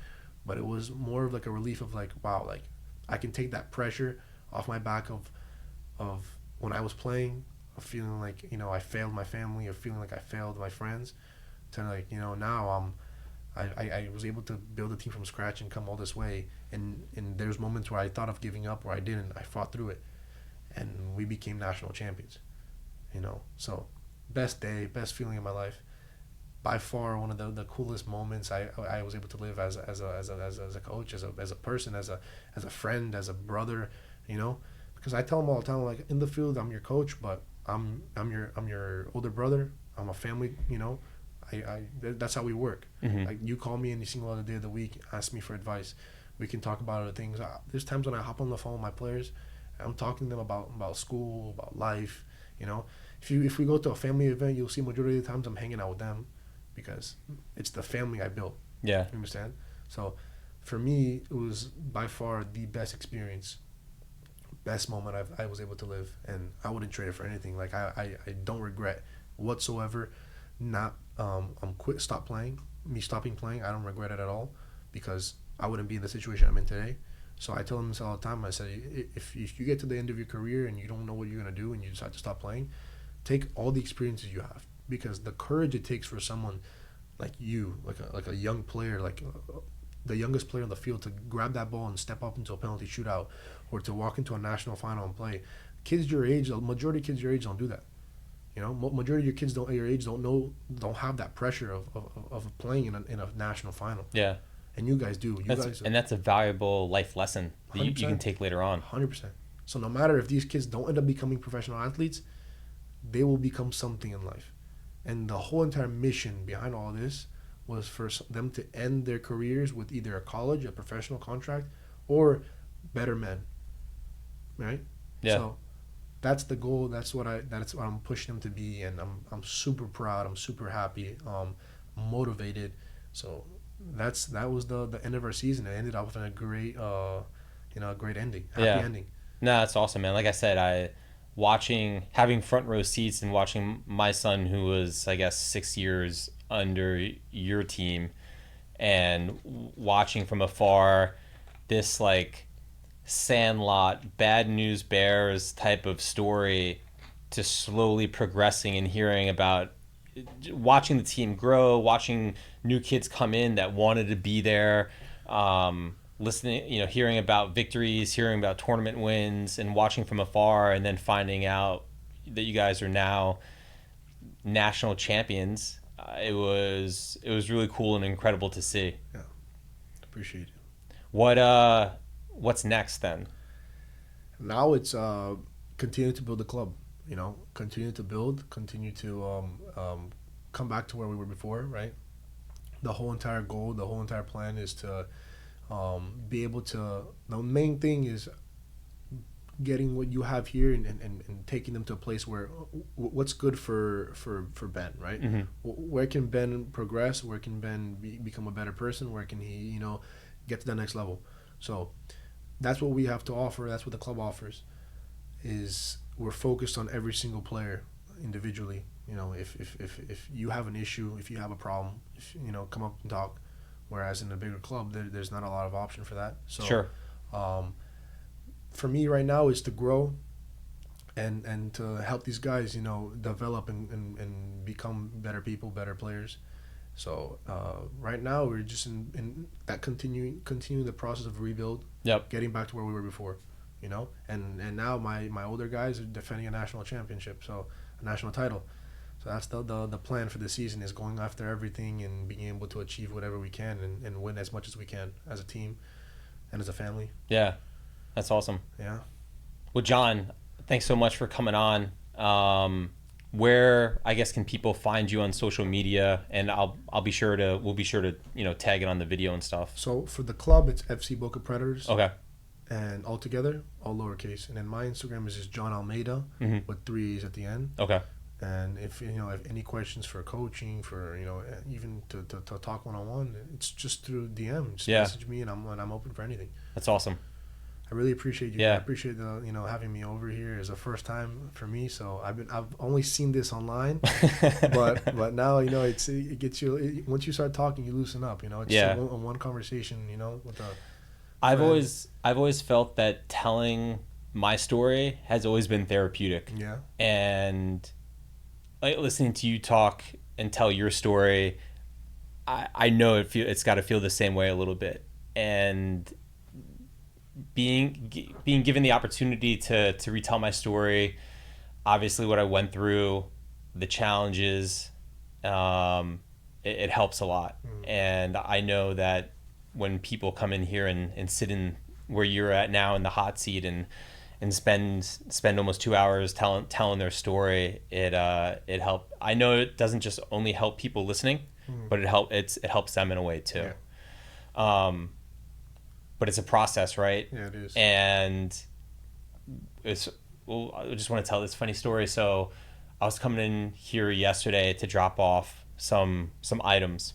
but it was more of like a relief of like, wow, like I can take that pressure off my back of when I was playing, of feeling like I failed my family, or feeling like I failed my friends, to like now I was able to build a team from scratch and come all this way, and there's moments where I thought of giving up, where I didn't. I fought through it, and we became national champions. So best day, best feeling in my life. By far one of the coolest moments I was able to live as a coach, as a person, as a friend, as a brother, because I tell them all the time, like, in the field I'm your coach, but I'm your older brother. I'm a family, that's how we work. Like, you call me any single other day of the week, ask me for advice. We can talk about other things. There's times when I hop on the phone with my players, and I'm talking to them about school, about life. If we go to a family event, you'll see majority of the times I'm hanging out with them, because it's the family I built. Yeah. You understand? So for me, it was by far the best experience, best moment I was able to live, and I wouldn't trade it for anything. Like, I don't regret whatsoever stopping playing. I don't regret it at all, because I wouldn't be in the situation I'm in today. So I tell them this all the time. I say, if you get to the end of your career and you don't know what you're going to do and you decide to stop playing, take all the experiences you have, because the courage it takes for someone like you, like a young player, like the youngest player on the field, to grab that ball and step up into a penalty shootout, or to walk into a national final and play. Kids your age, the majority of kids your age don't do that. Majority of your kids your age don't have that pressure of playing in a national final. Yeah. And you guys do. And that's a valuable life lesson that you can take later on. 100%. So no matter if these kids don't end up becoming professional athletes, they will become something in life. And the whole entire mission behind all this was for them to end their careers with either a college, a professional contract, or better men. Right? Yeah. So that's the goal. That's what I'm pushing them to be, and I'm super proud. I'm super happy. Motivated. So that was the end of our season. It ended up in a great great ending. Happy ending. No, that's awesome, man. Like I said, having front row seats and watching my son, who was, I guess, 6 years under your team, and watching from afar this like Sandlot, Bad News Bears type of story, to slowly progressing and hearing about, watching the team grow, watching new kids come in that wanted to be there, listening, hearing about victories, hearing about tournament wins, and watching from afar, and then finding out that you guys are now national champions. It was really cool and incredible to see. Yeah, appreciate it. What's next then? Now it's continue to build the club. Continue to build, continue to come back to where we were before, right? The whole entire goal, the whole entire plan is to be able to. The main thing is getting what you have here and taking them to a place where what's good for Ben, right? Mm-hmm. Where can Ben progress? Where can Ben become a better person? Where can he get to that next level? So that's what we have to offer. That's what the club offers. Is we're focused on every single player individually. You know, if you have an issue, if you have a problem, come up and talk. Whereas in a bigger club, there's not a lot of option for that. So, Sure. For me right now is to grow and to help these guys, develop and become better people, better players. So right now we're just in that continue the process of rebuild. Yep. Getting back to where we were before, and now my older guys are defending a national championship, so a national title. So that's the plan for the season, is going after everything and being able to achieve whatever we can and win as much as we can as a team and as a family. Yeah, that's awesome. Yeah. Well, Jon, thanks so much for coming on. Where, I guess, can people find you on social media? And we'll be sure to tag it on the video and stuff. So for the club, it's FC Boca Predators. Okay. And all together, all lowercase. And then my Instagram is just Jon Almeida with 3 E's at the end. Okay. And if any questions for coaching, for even to talk one-on-one, it's just through DM. Just message me, and I'm open for anything. That's awesome. I really appreciate you. Yeah. I appreciate the having me over here. It's the first time for me, so I've only seen this online, but now it gets you, once you start talking, you loosen up. It's a one conversation. With the. I've always felt that telling my story has always been therapeutic. Yeah. And like listening to you talk and tell your story, I know it's got to feel the same way a little bit. And being given the opportunity to retell my story, obviously what I went through, the challenges, it helps a lot. And I know that when people come in here and sit in where you're at now in the hot seat and spend almost 2 hours telling their story, it helped. I know it doesn't just only help people listening, but it helps them in a way too. Yeah. But it's a process, right? Yeah, it is. And I just want to tell this funny story. So I was coming in here yesterday to drop off some items,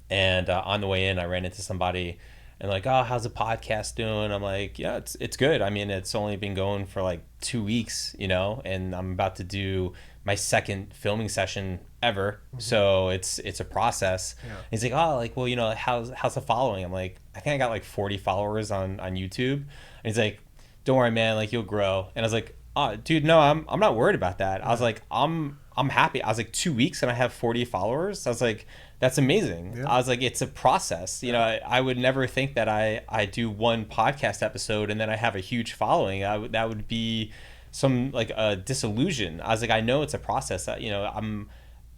and on the way in, I ran into somebody. And like, oh, how's the podcast doing? I'm like, yeah, it's good. I mean, it's only been going for like 2 weeks, and I'm about to do my second filming session ever. So it's a process. Yeah. He's like, oh, like, well, how's the following? I'm like, I think I got like 40 followers on YouTube. And he's like, don't worry, man, like you'll grow. And I was like, oh, dude, no, I'm not worried about that. I was like, I'm happy. I was like, 2 weeks and I have 40 followers. I was like, that's amazing. Yeah. I was like, it's a process. I would never think that I do one podcast episode and then I have a huge following. That would be some like a disillusion. I was like, I know it's a process.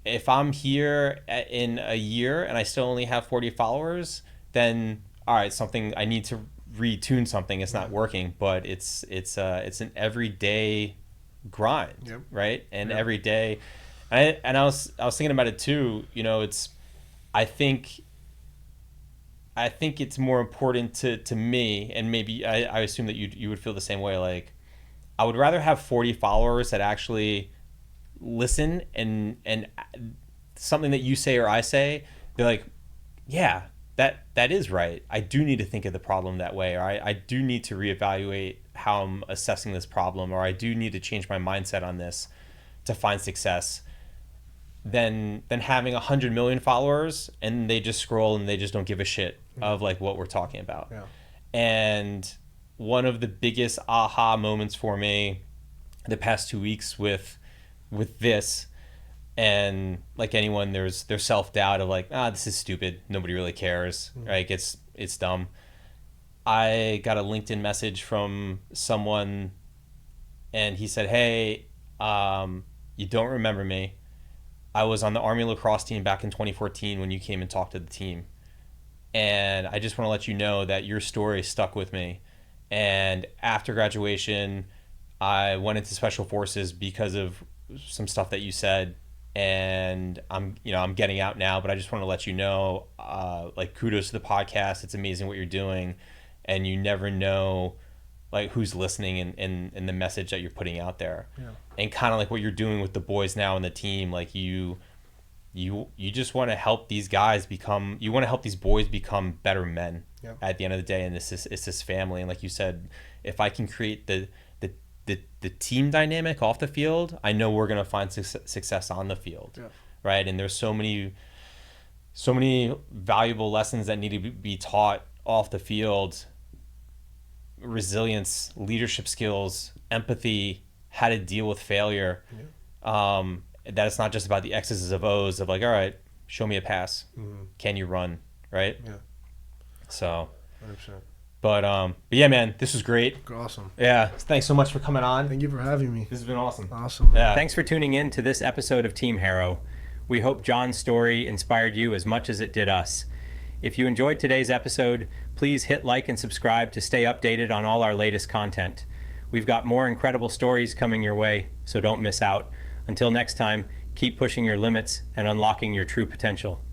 If I'm here in a year and I still only have 40 followers, then all right, something I need to retune something. It's not working, but it's an everyday grind, right? And every day, and I was thinking about it too. I think it's more important to me, and maybe I assume that you would feel the same way. Like, I would rather have 40 followers that actually listen and something that you say or I say, they're like, yeah, that is right. I do need to think of the problem that way, or I do need to reevaluate how I'm assessing this problem, or I do need to change my mindset on this to find success. Than having 100 million followers and they just scroll and they just don't give a shit of like what we're talking about. Yeah. And one of the biggest aha moments for me the past 2 weeks with this, and like anyone, there's self-doubt of like, this is stupid, nobody really cares, right? It's dumb. I got a LinkedIn message from someone and he said, hey, you don't remember me. I was on the Army lacrosse team back in 2014 when you came and talked to the team. And I just want to let you know that your story stuck with me. And after graduation, I went into special forces because of some stuff that you said. And I'm getting out now, but I just want to let you know, like, kudos to the podcast. It's amazing what you're doing. And you never know like who's listening and the message that you're putting out there. Yeah. And kind of like what you're doing with the boys now and the team, like you you just want to help these guys you want to help these boys become better men. Yep. At the end of the day, and it's this family. And like you said, if I can create the team dynamic off the field, I know we're going to find success on the field. Yeah. Right. And there's so many valuable lessons that need to be taught off the field: resilience, leadership skills, empathy, how to deal with failure. Yeah. That it's not just about the X's of O's of like, all right, show me a pass. Mm-hmm. Can you run? Right. Yeah. So 100%. But yeah, man, this was great. Awesome. Yeah. Thanks so much for coming on. Thank you for having me. This has been awesome. Awesome. Yeah. Thanks for tuning in to this episode of Team Harrow. We hope Jon's story inspired you as much as it did us. If you enjoyed today's episode, please hit like and subscribe to stay updated on all our latest content. We've got more incredible stories coming your way, so don't miss out. Until next time, keep pushing your limits and unlocking your true potential.